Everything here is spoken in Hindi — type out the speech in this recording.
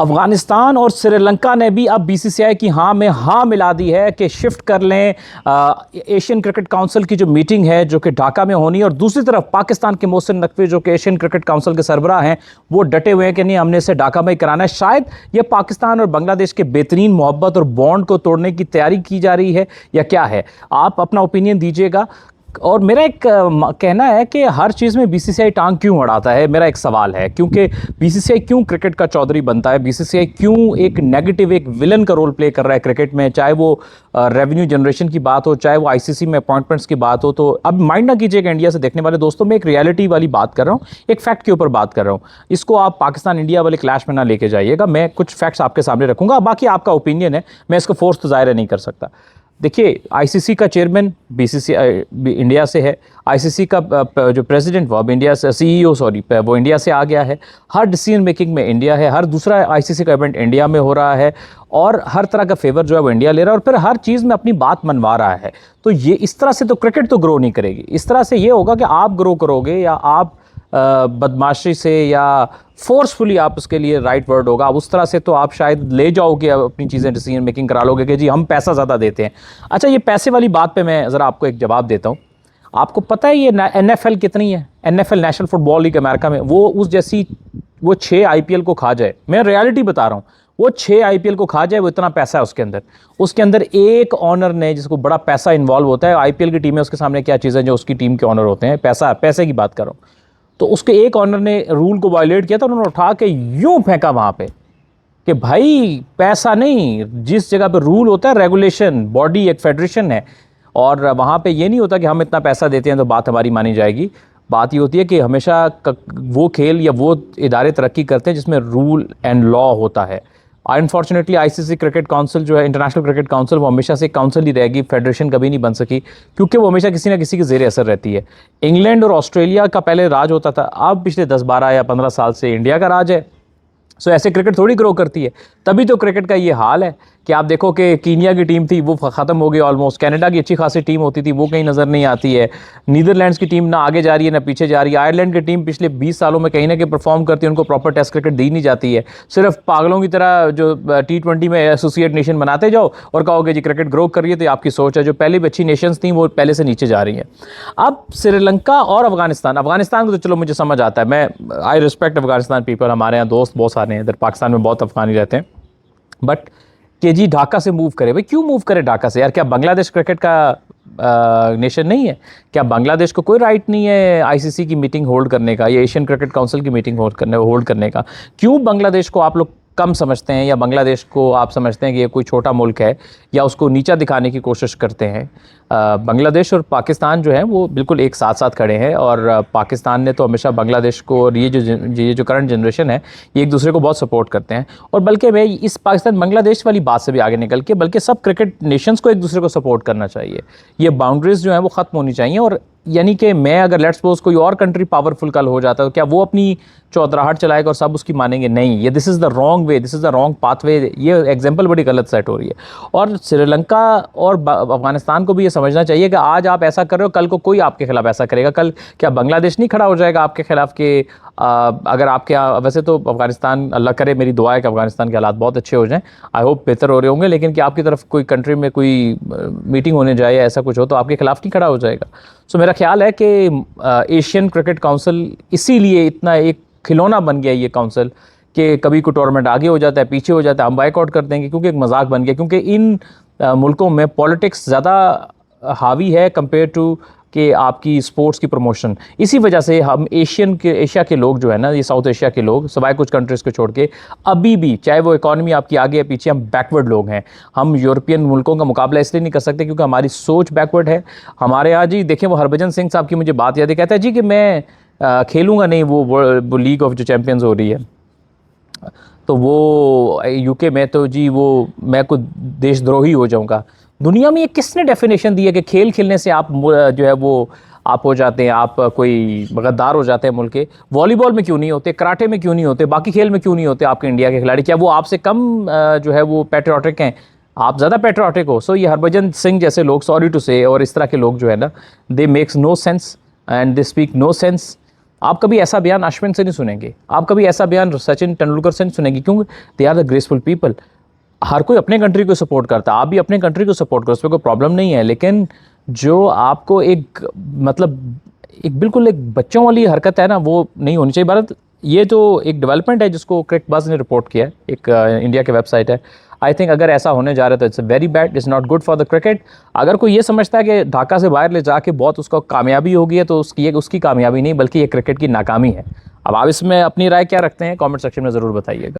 अफगानिस्तान और श्रीलंका ने भी अब बीसीसीआई की हाँ में हाँ मिला दी है कि शिफ्ट कर लें एशियन क्रिकेट काउंसिल की जो मीटिंग है जो कि ढाका में होनी है। और दूसरी तरफ पाकिस्तान के मोहसिन नकवी जो कि एशियन क्रिकेट काउंसिल के सरबराह हैं वो डटे हुए हैं कि नहीं, हमने इसे ढाका में ही कराना है। शायद ये पाकिस्तान और बांग्लादेश के बेहतरीन मोहब्बत और बॉन्ड को तोड़ने की तैयारी की जा रही है या क्या है? आप अपना ओपिनियन दीजिएगा। और मेरा एक कहना है कि हर चीज़ में बीसीसीआई टांग क्यों अड़ाता है, मेरा एक सवाल है। क्योंकि बीसीसीआई क्यों क्रिकेट का चौधरी बनता है, बीसीसीआई क्यों एक नेगेटिव, एक विलन का रोल प्ले कर रहा है क्रिकेट में, चाहे वो रेवेन्यू जनरेशन की बात हो, चाहे वो आईसीसी में अपॉइंटमेंट्स की बात हो। तो अब माइंड ना कीजिएगा इंडिया से देखने वाले दोस्तों, मैं एक रियलिटी वाली बात कर रहा हूँ, एक फैक्ट के ऊपर बात कर रहा हूँ। इसको आप पाकिस्तान इंडिया वाले क्लैश में ना लेके जाइएगा। मैं कुछ फैक्ट्स आपके सामने रखूंगा, बाकी आपका ओपिनियन है, मैं इसको फोर्स तो ज़ाहिर नहीं कर सकता। देखिए, आईसीसी का चेयरमैन बीसीसीआई इंडिया से है, आईसीसी का जो प्रेसिडेंट वो अब इंडिया से, सीईओ सॉरी, वो इंडिया से आ गया है। हर डिसीजन मेकिंग में इंडिया है, हर दूसरा आईसीसी का इवेंट इंडिया में हो रहा है और हर तरह का फेवर जो है वो इंडिया ले रहा है और फिर हर चीज़ में अपनी बात मनवा रहा है। तो ये इस तरह से तो क्रिकेट तो ग्रो नहीं करेगी। इस तरह से ये होगा कि आप ग्रो करोगे या आप बदमाशी से या फोर्सफुली, आप उसके लिए राइट वर्ड होगा, उस तरह से तो आप शायद ले जाओगे अपनी चीज़ें, डिसीजन मेकिंग करा लोगे कि जी हम पैसा ज़्यादा देते हैं। अच्छा, ये पैसे वाली बात पे मैं ज़रा आपको एक जवाब देता हूँ। आपको पता है ये NFL कितनी है? NFL national football league America में, वो उस जैसी वो 6 IPL को खा जाए। मैं रियलिटी बता रहा हूँ, वो 6 IPL को खा जाए, वो इतना पैसा है उसके अंदर एक ऑनर ने, जिसको बड़ा पैसा इन्वॉल्व होता है। IPL की टीम है, उसके सामने क्या चीज़ है जो उसकी टीम के ऑनर होते हैं? पैसे की बात कर रहा हूँ। तो उसके एक ऑनर ने रूल को वायलेट किया था, उन्होंने उठा के यूं फेंका वहां पे कि भाई पैसा नहीं, जिस जगह पे रूल होता है, रेगुलेशन बॉडी एक फेडरेशन है और वहां पे ये नहीं होता कि हम इतना पैसा देते हैं तो बात हमारी मानी जाएगी। बात ये होती है कि हमेशा वो खेल या वो इदारे तरक्की करते हैं जिसमें रूल एंड लॉ होता है। अनफॉर्चुनेटली आईसीसी क्रिकेट काउंसिल जो है, इंटरनेशनल क्रिकेट काउंसिल, वो हमेशा से काउंसिल ही रहेगी, फेडरेशन कभी नहीं बन सकी क्योंकि वो हमेशा किसी ना किसी के ज़ेरे असर रहती है। इंग्लैंड और ऑस्ट्रेलिया का पहले राज होता था, अब पिछले 10-12 या 15 साल से इंडिया का राज है। सो ऐसे क्रिकेट थोड़ी ग्रो करती है। तभी तो क्रिकेट का ये हाल है कि आप देखो कि कीनिया की टीम थी वो ख़त्म हो गई ऑलमोस्ट, कनाडा की अच्छी खासी टीम होती थी वो कहीं नज़र नहीं आती है, नीदरलैंड्स की टीम ना आगे जा रही है ना पीछे जा रही है, आयरलैंड की टीम पिछले 20 सालों में कहीं ना कहीं परफॉर्म करती है, उनको प्रॉपर टेस्ट क्रिकेट दी नहीं जाती है। सिर्फ पागलों की तरह जो T20 में एसोसिएट नेशन बनाते जाओ और कहोगे जी क्रिकेट ग्रो कर रही है, तो आपकी सोच है। जो पहले भी अच्छी नेशंस थी वो पहले से नीचे जा रही हैं। अब श्रीलंका और अफगानिस्तान को तो चलो मुझे समझ आता है, मैं आई रिस्पेक्ट अफगानिस्तान पीपल, हमारे यहाँ दोस्त बहुत सारे हैं इधर, पाकिस्तान में बहुत अफगानी रहते हैं। बट कि जी ढाका से मूव करे, भाई क्यों मूव करे ढाका से यार? क्या बांग्लादेश क्रिकेट का नेशन नहीं है? क्या बांग्लादेश को कोई राइट नहीं है आईसीसी की मीटिंग होल्ड करने का या एशियन क्रिकेट काउंसिल की मीटिंग होल्ड करने का? क्यों बांग्लादेश को आप लोग कम समझते हैं या बांग्लादेश को आप समझते हैं कि ये कोई छोटा मुल्क है या उसको नीचा दिखाने की कोशिश करते हैं? बांग्लादेश और पाकिस्तान जो है वो बिल्कुल एक साथ साथ खड़े हैं और पाकिस्तान ने तो हमेशा बांग्लादेश को, और ये जो करंट जनरेशन है ये एक दूसरे को बहुत सपोर्ट करते हैं। और बल्कि मैं इस पाकिस्तान बांग्लादेश वाली बात से भी आगे निकल के बल्कि सब क्रिकेट नेशंस को एक दूसरे को सपोर्ट करना चाहिए। ये बाउंड्रीज जो है वो ख़त्म होनी चाहिए। और यानी कि मैं अगर लेट्स सपोज कोई और कंट्री पावरफुल कल हो जाता है तो क्या वो अपनी चौधराहट चलाएगा और सब उसकी मानेंगे? नहीं, ये this is the wrong way, this is the wrong pathway. ये एग्जांपल बड़ी गलत सेट हो रही है। और श्रीलंका और अफगानिस्तान को भी ये समझना चाहिए कि आज आप ऐसा कर रहे हो, कल को कोई आपके खिलाफ ऐसा करेगा। कल क्या बांग्लादेश नहीं खड़ा हो जाएगा आपके खिलाफ के अगर आपके वैसे तो अफगानिस्तान, अल्लाह करे, मेरी दुआ है कि अफगानिस्तान के हालात बहुत अच्छे हो जाएं, आई होप बेहतर हो रहे होंगे, लेकिन कि आपकी तरफ कोई कंट्री में कोई मीटिंग होने जाए या ऐसा कुछ हो तो आपके खिलाफ नहीं खड़ा हो जाएगा। सो मेरा ख्याल है कि एशियन क्रिकेट काउंसिल इसीलिए इतना एक खिलौना बन गया ये काउंसिल कि कभी कोई टूर्नामेंट आगे हो जाता है, पीछे हो जाता है, हम बाइकआउट कर देंगे, क्योंकि एक मजाक बन गया। क्योंकि इन मुल्कों में पॉलिटिक्स ज़्यादा हावी है कंपेयर टू कि आपकी स्पोर्ट्स की प्रमोशन। इसी वजह से हम एशिया के लोग जो है ना, ये साउथ एशिया के लोग सवाए कुछ कंट्रीज़ को छोड़ के अभी भी, चाहे वो इकॉनमी आपकी आगे या पीछे, हम बैकवर्ड लोग हैं। हम यूरोपियन मुल्कों का मुकाबला इसलिए नहीं कर सकते क्योंकि हमारी सोच बैकवर्ड है। हमारे यहाँ जी देखें, वो हरभजन सिंह साहब की मुझे बात याद है, कहता है जी कि मैं खेलूँगा नहीं वो लीग ऑफ जो चैम्पियंस हो रही है, तो वो यूके में तो जी वो मैं कुछ देशद्रोही हो जाऊँगा। दुनिया में ये किसने डेफिनेशन दी है कि खेल खेलने से आप जो है वो आप हो जाते हैं, आप कोई गद्दार हो जाते हैं मुल्क के? वॉलीबॉल में क्यों नहीं होते, कराटे में क्यों नहीं होते, बाकी खेल में क्यों नहीं होते आपके इंडिया के खिलाड़ी? क्या वो आपसे कम जो है वो पैट्रियाटिक हैं? आप ज़्यादा पैट्रियाटिक हो? सो ये हरभजन सिंह जैसे लोग, सॉरी टू से, और इस तरह के लोग जो है ना, they makes no sense and they speak no sense. आप कभी ऐसा बयान अश्विन से नहीं सुनेंगे, आप कभी ऐसा बयान सचिन तेंदुलकर से नहीं सुनेंगे, क्योंकि they are the graceful people. हर कोई अपने कंट्री को सपोर्ट करता है, आप भी अपने कंट्री को सपोर्ट करो, उसमें कोई प्रॉब्लम नहीं है। लेकिन जो आपको एक मतलब एक बिल्कुल एक बच्चों वाली हरकत है ना, वो नहीं होनी चाहिए। भारत, ये जो एक डेवलपमेंट है जिसको क्रिकेटबाज ने रिपोर्ट किया है, एक इंडिया की वेबसाइट है, आई थिंक अगर ऐसा होने जा रहा है तो it's very bad, it's not good for the cricket. अगर कोई ये समझता है कि ढाका से बाहर ले जाके बहुत उसको कामयाबी होगी है, तो उसकी कामयाबी नहीं बल्कि ये क्रिकेट की नाकामी है। अब आप इसमें अपनी राय क्या रखते हैं, कमेंट सेक्शन में ज़रूर बताइएगा।